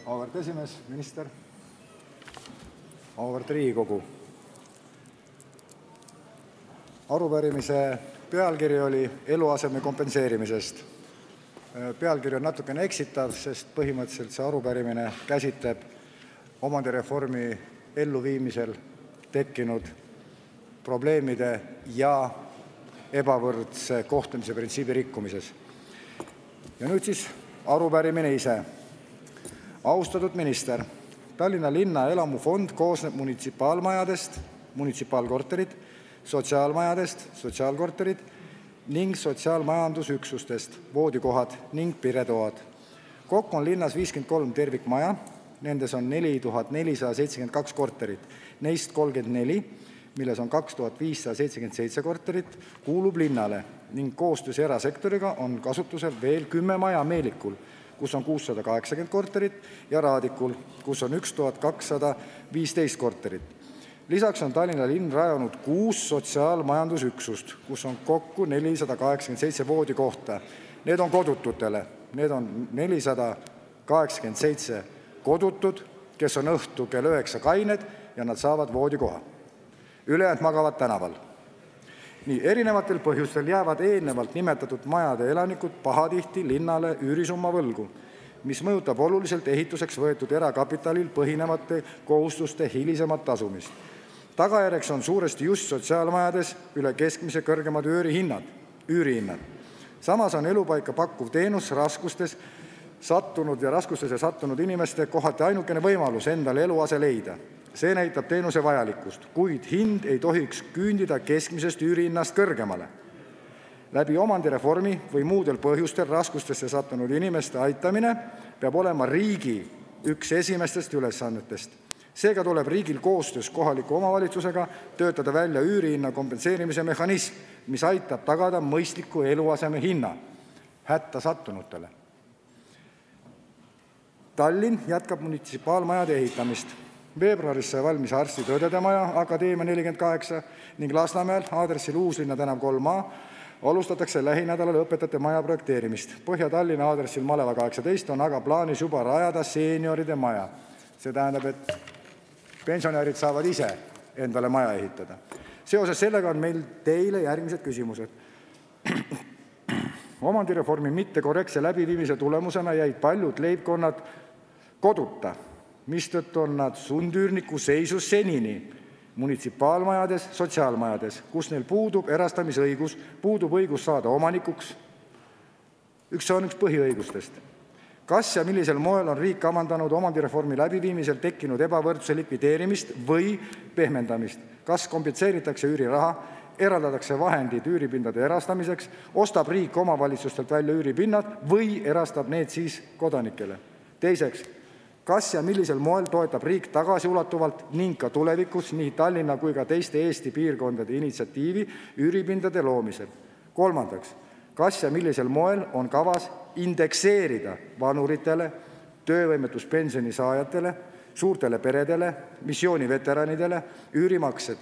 Auväärt esimees, minister, auväärt Riigikogu. Arupärimise pealkiri oli eluaseme kompenseerimisest. Pealkiri on natukene eksitav, sest põhimõtteliselt see arupärimine käsitleb omandireformi elluviimisel tekkinud probleemide ja ebavõrdse kohtlemise printsiibi rikkumises. Ja nüüd siis arupärimine ise. Austatud minister, Tallinna linna elamufond koosneb munitsipaalmajadest, munitsipaalkorterid, sotsiaalmajadest, sotsiaalkorterid ning sotsiaalmajandusüksustest, voodikohad ning piretoad. Kokku on linnas 53 tervikmaja, nendes on 4472 korterit, neist 34, milles on 2577 korterit, kuulub linnale ning koostöös erasektoriga on kasutusel veel 10 maja Meelikul, kus on 680 korterit, ja Raadikul, kus on 1215 korterit. Lisaks on Tallinna linn rajanud 6 sotsiaalmajandusüksust, kus on kokku 487 voodikohta. Need on kodututele. Need on 487 kodutud, kes on õhtu kell 9 kained ja nad saavad voodikoha. Ülejäänud magavad tänaval. Nii, erinevatel põhjustel jäävad eelnevalt nimetatud majade elanikud pahatihti linnale üürisumma võlgu, mis mõjutab oluliselt ehituseks võetud erakapitalil põhinevate kohustuste hilisemat tasumist. Tagajärjeks on suuresti just sotsiaalmajades üle keskmise kõrgemad üürihinnad. Samas on elupaika pakkuv teenus raskustesse sattunud inimeste kohati ainukene võimalus endale eluase leida. See näitab teenuse vajalikkust, kuid hind ei tohiks küündida keskmisest üürihinnast kõrgemale. Läbi omandireformi või muudel põhjustel raskustesse sattunud inimeste aitamine peab olema riigi üks esimestest ülesannetest. Seega tuleb riigil koostöös kohaliku omavalitsusega töötada välja üürihinna kompenseerimise mehhanism, mis aitab tagada mõistliku eluaseme hinna hätta sattunutele. Tallinn jätkab munitsipaalmajade ehitamist. Veebruaris sai valmis arstide-õdede maja Akadeemia 48 ning Lasnamäel aadressil Uuslinna tänav 3A alustatakse lähinädalal õpetajate maja projekteerimist. Põhja-Tallinna aadressil Maleva 18 on aga plaanis juba rajada seenioride maja. See tähendab, et pensionärid saavad ise endale maja ehitada. Seoses sellega on meil teile järgmised küsimused. Omandireformi mittekorrektse läbiviimise tulemusena jäid paljud leibkonnad koduta, mistõttu on nad sundüürniku seisus senini munitsipaalmajades, sotsiaalmajades, kus neil puudub erastamisõigus, puudub õigus saada omanikuks. See on üks põhiõigustest. Kas ja millisel moel on riik kavandanud omandireformi läbiviimisel tekkinud ebavõrdsuse likvideerimist või pehmendamist? Kas kompenseeritakse üüriraha, eraldatakse vahendid üüripindade erastamiseks, ostab riik omavalitsustelt välja üüripinnad või erastab need siis kodanikele? Teiseks, kas ja millisel moel toetab riik tagasiulatuvalt ning ka tulevikus nii Tallinna kui ka teiste Eesti piirkondade initsiatiivi üüripindade loomisel? Kolmandaks, kas ja millisel moel on kavas indekseerida vanuritele, töövõimetuspensioni saajatele, suurtele peredele, missiooniveteranidele üürimaksed?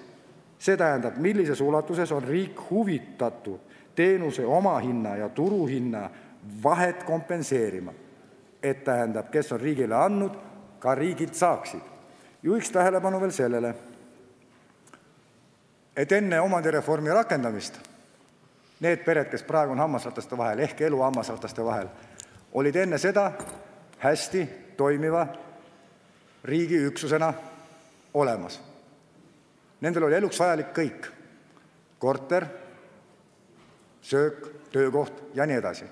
See tähendab, millises ulatuses on riik huvitatud teenuse omahinna ja turuhinna vahet kompenseerima? Et tähendab, kes on riigile andnud, ka riigilt saaksid. Juhiks tähelepanu veel sellele, et enne omandireformi rakendamist need pered, kes praegu on hammasrataste vahel, ehk elu hammasrataste vahel, olid enne seda hästi toimiva riigi üksusena olemas. Nendel oli eluks vajalik kõik. Korter, söök, töökoht ja nii edasi.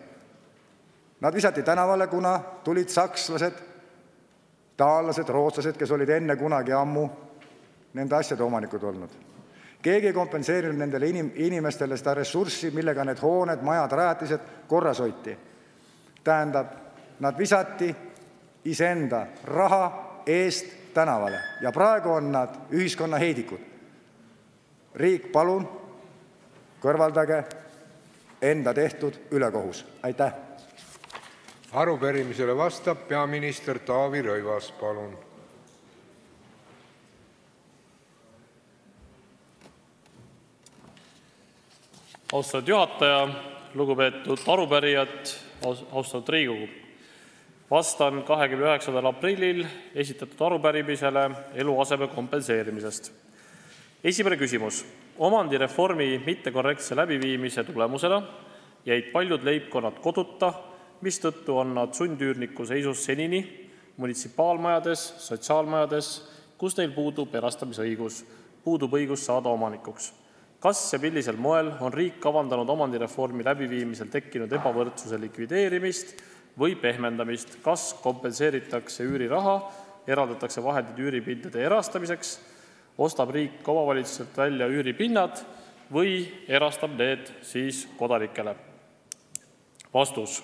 Nad visati tänavale, kuna tulid sakslased, taanlased, rootslased, kes olid enne kunagi ammu nende asjade omanikud olnud. Keegi ei kompenseerinud nendele inimestele seda ressurssi, millega need hooned, majad, rajatised korras hoiti. Tähendab, nad visati iseenda raha eest tänavale ja praegu on nad ühiskonna heidikud. Riik, palun, kõrvaldage enda tehtud ülekohus. Aitäh! Arupärimisele vastab peaminister Taavi Rõivas, palun. Austatud juhataja, lugupeetud arupärijad, austatud Riigikogu. Vastan 29. aprillil esitatud arupärimisele eluaseme kompenseerimisest. Esimene küsimus. Omandireformi mittekorrektse läbiviimise tulemusena jäid paljud leibkonnad koduta, mistõttu on nad sundüürniku seisus senini munitsipaalmajades, sotsiaalmajades, kus neil puudub erastamisõigus, puudub õigus saada omanikuks. Kas ja millisel moel on riik kavandanud omandireformi läbiviimisel tekkinud ebavõrdsuse likvideerimist või pehmendamist? Kas kompenseeritakse üüriraha, eraldatakse vahendid üüripindade erastamiseks, ostab riik omavalitsuselt välja üüripinnad või erastab need siis kodanikele? Vastus.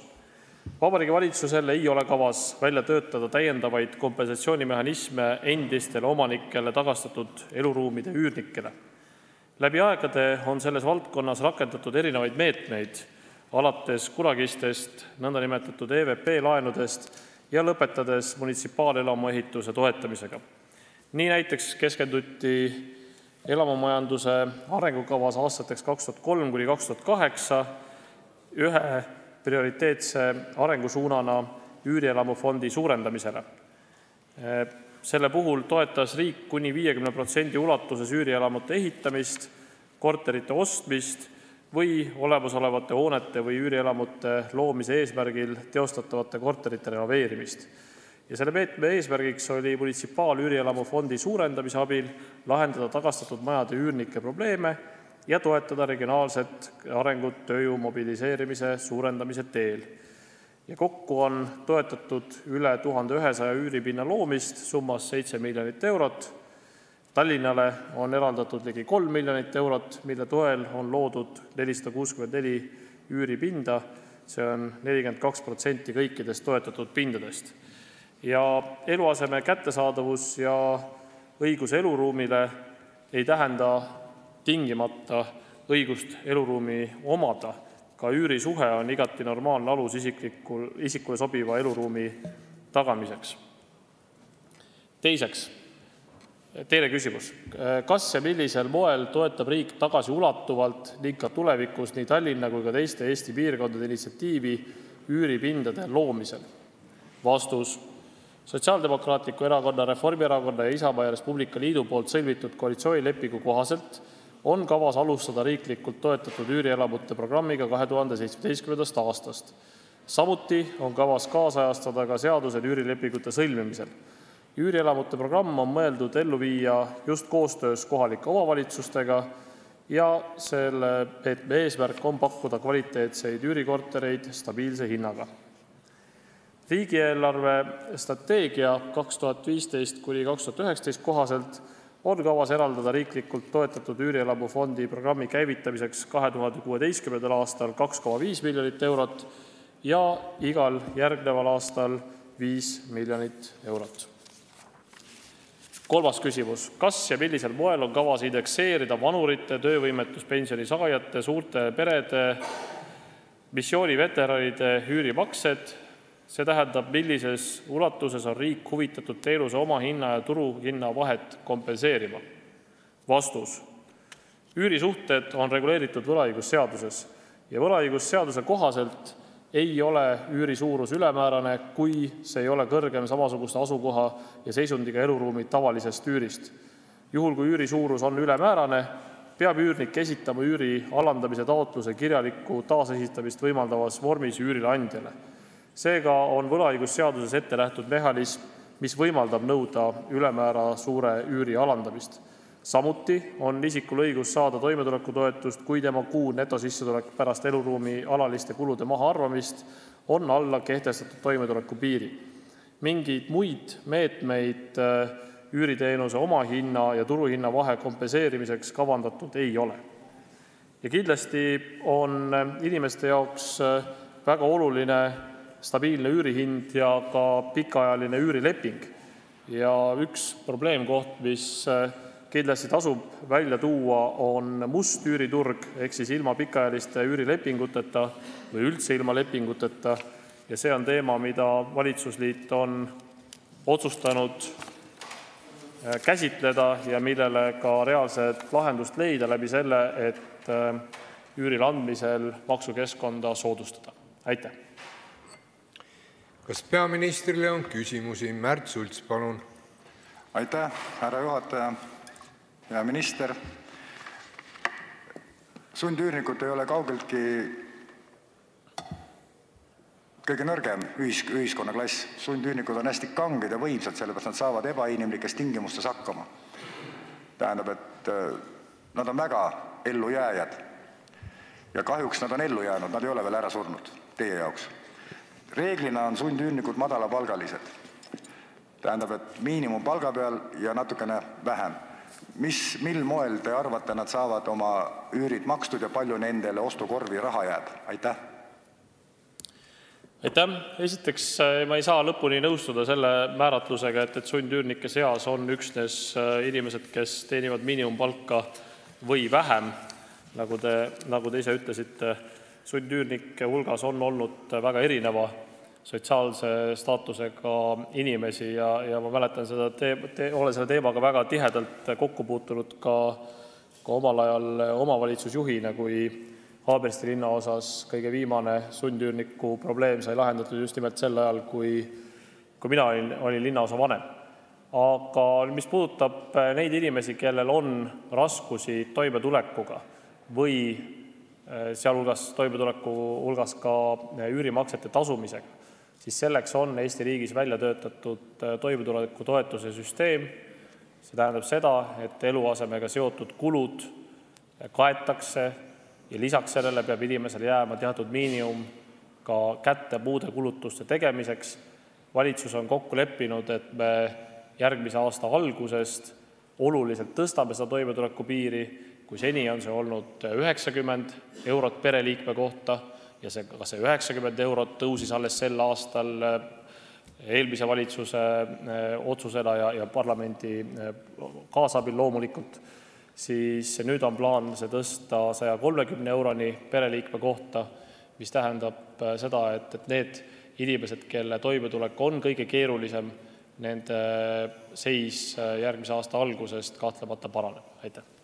Vabariigi Valitsusel ei ole kavas välja töötada täiendavaid kompensatsioonimehhanisme endistele omanikele tagastatud eluruumide üürnikele. Läbi aegade on selles valdkonnas rakendatud erinevaid meetmeid, alates kunagistest nõndanimetatud EVP laenudest ja lõpetades munitsipaalelamuehituse toetamisega. Nii näiteks keskenduti elamumajanduse arengukavas aastateks 2003–2008 ühe prioriteetse arengusuunana üürielamufondi suurendamisele. Selle puhul toetas riik kuni 50% ulatuses üürielamute ehitamist, korterite ostmist või olemasolevate hoonete või üürielamute loomise eesmärgil teostatavate korterite renoveerimist. Ja selle meetme eesmärgiks oli munitsipaalüürielamufondi suurendamise abil lahendada tagastatud majade üürnike probleeme ja toetada regionaalset arengut tööjõu mobiliseerimise suurendamise teel. Ja kokku on toetatud üle 1100 üüripinna loomist summas 7 miljonit eurot. Tallinnale on eraldatud ligi 3 miljonit eurot, mille toel on loodud 464 üüripinda, see on 42% kõikidest toetatud pindadest. Ja eluaseme kättesaadavus ja õigus eluruumile ei tähenda tingimata õigust eluruumi omada. Ka üürisuhe on igati normaalne alus isikule sobiva eluruumi tagamiseks. Teine küsimus. Kas ja millisel moel toetab riik tagasiulatuvalt ning ka tulevikus nii Tallinna kui ka teiste Eesti piirkondade initsiatiivi üüripindade loomisel? Vastus. Sotsiaaldemokraatliku erakonna, Reformierakonna ja Isamaa ja Res Publica Liidu poolt sõlmitud koalitsioonilepingu kohaselt on kavas alustada riiklikult toetatud üürielamute programmiga 2017. aastast. Samuti on kavas kaasajastada ka seadused üürilepingute sõlmimisel. Üürielamute programm on mõeldud ellu viia just koostöös kohalike omavalitsustega ja selle eesmärk on pakkuda kvaliteetseid üürikortereid stabiilse hinnaga. Riigieelarve strateegia 2015–2019 kohaselt on kavas eraldada riiklikult toetatud üürielamufondi programmi käivitamiseks 2016. aastal 2,5 miljonit eurot ja igal järgneval aastal 5 miljonit eurot. Kolmas küsimus. Kas ja millisel moel on kavas indekseerida vanurite, töövõimetuspensioni saajate, suurte perede, missiooniveteranide üürimaksed? See tähendab, millises ulatuses on riik huvitatud teenuse omahinna ja turuhinna vahet kompenseerima? Vastus. Üürisuhted on reguleeritud võlaõigusseaduses ja võlaõigusseaduse kohaselt ei ole üüri suurus ülemäärane, kui see ei ole kõrgem samasugust asukoha ja seisundiga eluruumi tavalisest üürist. Juhul, kui üüri suurus on ülemäärane, peab üürnik esitama üüri alandamise taotluse kirjalikku taasesitamist võimaldavas vormis üürile andjale. Seega on võlaõigusseaduses ette nähtud mehhanism, mis võimaldab nõuda ülemäära suure üüri alandamist. Samuti on isikul õigus saada toimetulekutoetust, kui tema kuu netosissetulek pärast eluruumi alaliste kulude mahaarvamist on alla kehtestatud toimetuleku piiri. Mingeid muid meetmeid üüriteenuse omahinna ja turuhinna vahe kompenseerimiseks kavandatud ei ole. Ja kindlasti on inimeste jaoks väga oluline stabiilne üürihind ja ka pikaajaline üürileping. Ja üks probleemkoht, mis kindlasti tasub välja tuua, on must üüriturg, ehk siis ilma pikaajaliste üürilepinguteta või üldse ilma lepinguteta. Ja see on teema, mida valitsusliit on otsustanud käsitleda ja millele ka reaalset lahendust leida läbi selle, et üürile andmisel maksukeskkonda soodustada. Aitäh! Kas peaministrile on küsimusi? Märt Sults, palun. Aitäh, härra juhataja ja minister. Sundüürnikud ei ole kaugeltki kõige nõrgem ühiskonnaklass. Sundüürnikud on hästi kanged ja võimsad, sellepärast nad saavad ebainimlikes tingimustes hakkama. Tähendab, et nad on väga ellujääjad. Ja kahjuks nad on ellu jäänud, nad ei ole veel ära surnud teie jaoks. Reeglina on sundüürnikud madalapalgalised. Tähendab, et miinimumpalga peal ja natukene vähem. Mil moel te arvate, nad saavad oma üürid makstud ja palju nendele ostukorvi raha jääb? Aitäh! Aitäh! Esiteks, ma ei saa lõpuni nõustuda selle määratlusega, et sundüürnike seas on üksnes inimesed, kes teenivad miinimumpalka või vähem. Nagu te ise ütlesite, sundüürnike hulgas on olnud väga erineva sotsiaalse staatusega inimesi ja ma mäletan seda, olen selle teemaga väga tihedalt kokku puutunud ka omal ajal omavalitsusjuhina, kui Haabersti linnaosas kõige viimane sundüürniku probleem sai lahendatud just nimelt sel ajal, kui mina olin linnaosa vanem. Aga mis puudutab neid inimesi, kellel on raskusi toimetulekuga või sealhulgas toimetuleku hulgas ka üürimaksete tasumisega, siis selleks on Eesti riigis välja töötatud toimetuleku toetuse süsteem. See tähendab seda, et eluasemega seotud kulud kaetakse ja lisaks sellele peab inimesele jääma teatud miinimum ka kätte muude kulutuste tegemiseks. Valitsus on kokku leppinud, et me järgmise aasta algusest oluliselt tõstame seda toimetuleku piiri, kui seni on see olnud 90 eurot pereliikme kohta ja see 90 eurot tõusis alles sel aastal eelmise valitsuse otsusena ja parlamendi kaasabil loomulikult, siis nüüd on plaan see tõsta 130 euroni pereliikme kohta, mis tähendab seda, et need inimesed, kelle toimetulek on kõige keerulisem, nende seis järgmise aasta algusest kahtlemata paraneb. Aitäh!